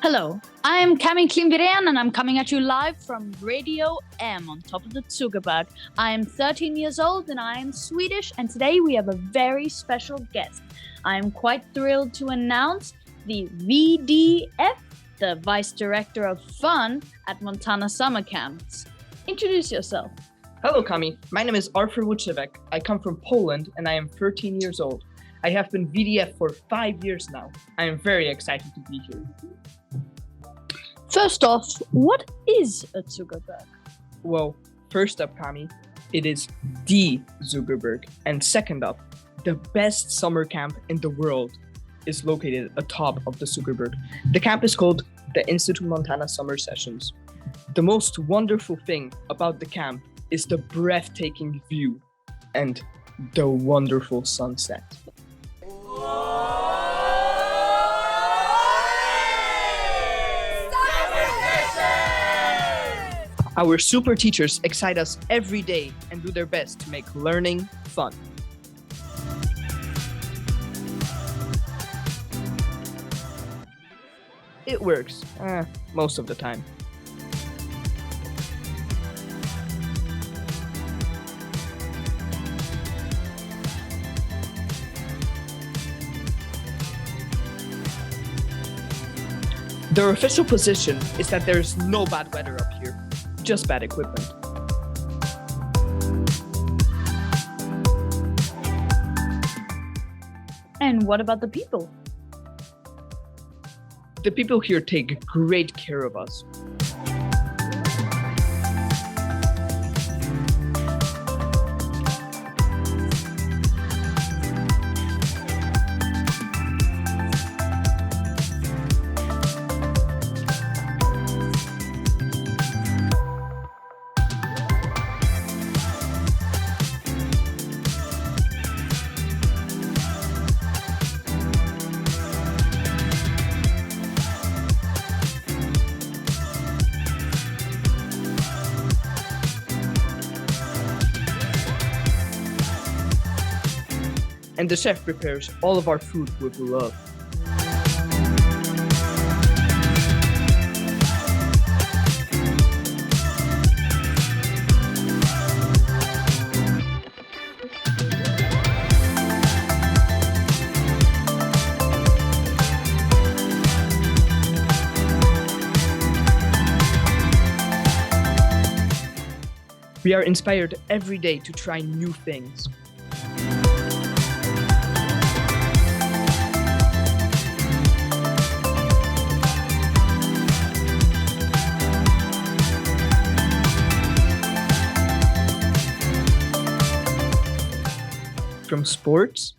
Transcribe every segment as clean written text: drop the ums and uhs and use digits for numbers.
Hello, I'm Cami Klimviren and I'm coming at you live from Radio M on top of the Zugerberg. I am 13 years old and I am Swedish, and today we have a very special guest. I am quite thrilled to announce the VDF, the Vice Director of Fun at Montana Summer Camps. Introduce yourself. Hello, Kami. My name is Arthur Zugerberg. I come from Poland and I am 13 years old. I have been VDF for 5 years now. I am very excited to be here. First off, what is a Zugerberg? Well, first up, Kami, it is the Zugerberg. And second up, the best summer camp in the world is located atop of the Zugerberg. The camp is called the Institut Montana Summer Sessions. The most wonderful thing about the camp is the breathtaking view and the wonderful sunset. Our super teachers excite us every day and do their best to make learning fun. It works, most of the time. Their official position is that there's no bad weather up here, just bad equipment. And what about the people? The people here take great care of us. And the chef prepares all of our food with love. We are inspired every day to try new things. From sports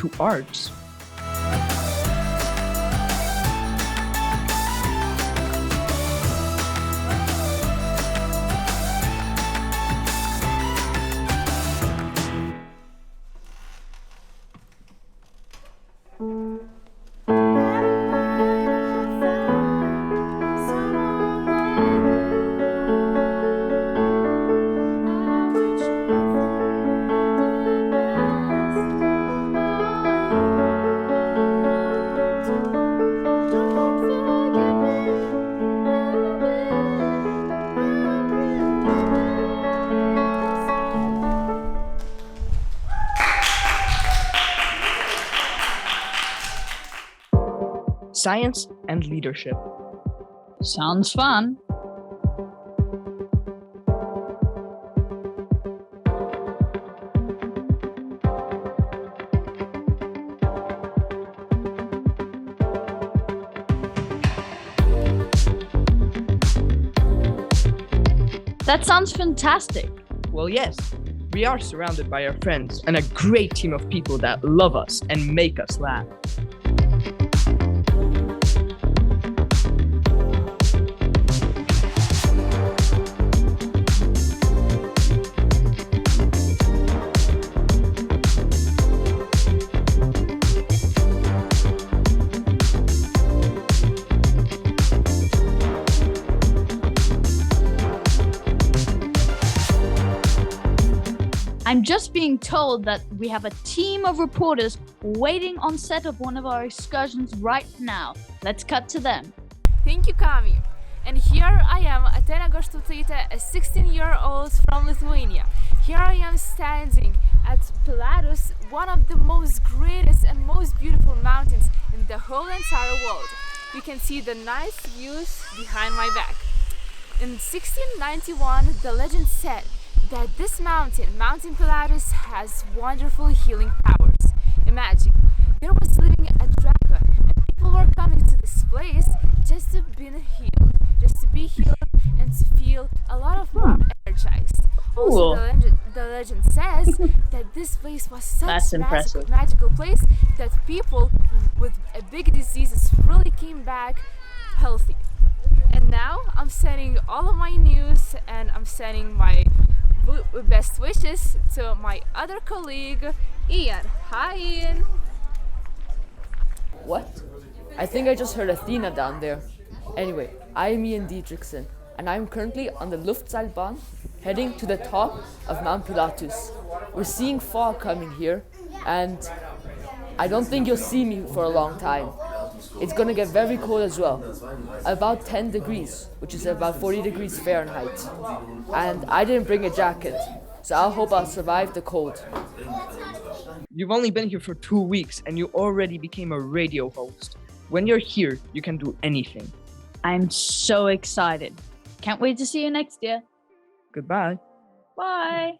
to arts. Science and leadership. Sounds fun. That sounds fantastic. Well, yes, we are surrounded by our friends and a great team of people that love us and make us laugh. I'm just being told that we have a team of reporters waiting on set of one of our excursions right now. Let's cut to them. Thank you, Kami. And here I am, Atena Goštautytė, a 16-year-old from Lithuania. Here I am standing at Pilatus, one of the most greatest and most beautiful mountains in the whole entire world. You can see the nice views behind my back. In 1691, the legend said that this mountain, Mountain Pilatus, has wonderful healing powers. Imagine, there was living a dragon and people were coming to this place just to be healed and to feel a lot more energized. Cool. Also, the legend says that this place was such That's magical place that people with big diseases really came back healthy. And now I'm sending all of my news and I'm sending my best wishes to my other colleague, Ian. Hi, Ian. What? I think I just heard Athena down there. Anyway, I'm Ian Dietrichson, and I'm currently on the Luftseilbahn heading to the top of Mount Pilatus. We're seeing fall coming here, and I don't think you'll see me for a long time. It's gonna get very cold as well, about 10 degrees, which is about 40 degrees Fahrenheit. And I didn't bring a jacket, so I hope I'll survive the cold. You've only been here for 2 weeks and you already became a radio host. When you're here, you can do anything. I'm so excited. Can't wait to see you next year. Goodbye. Bye.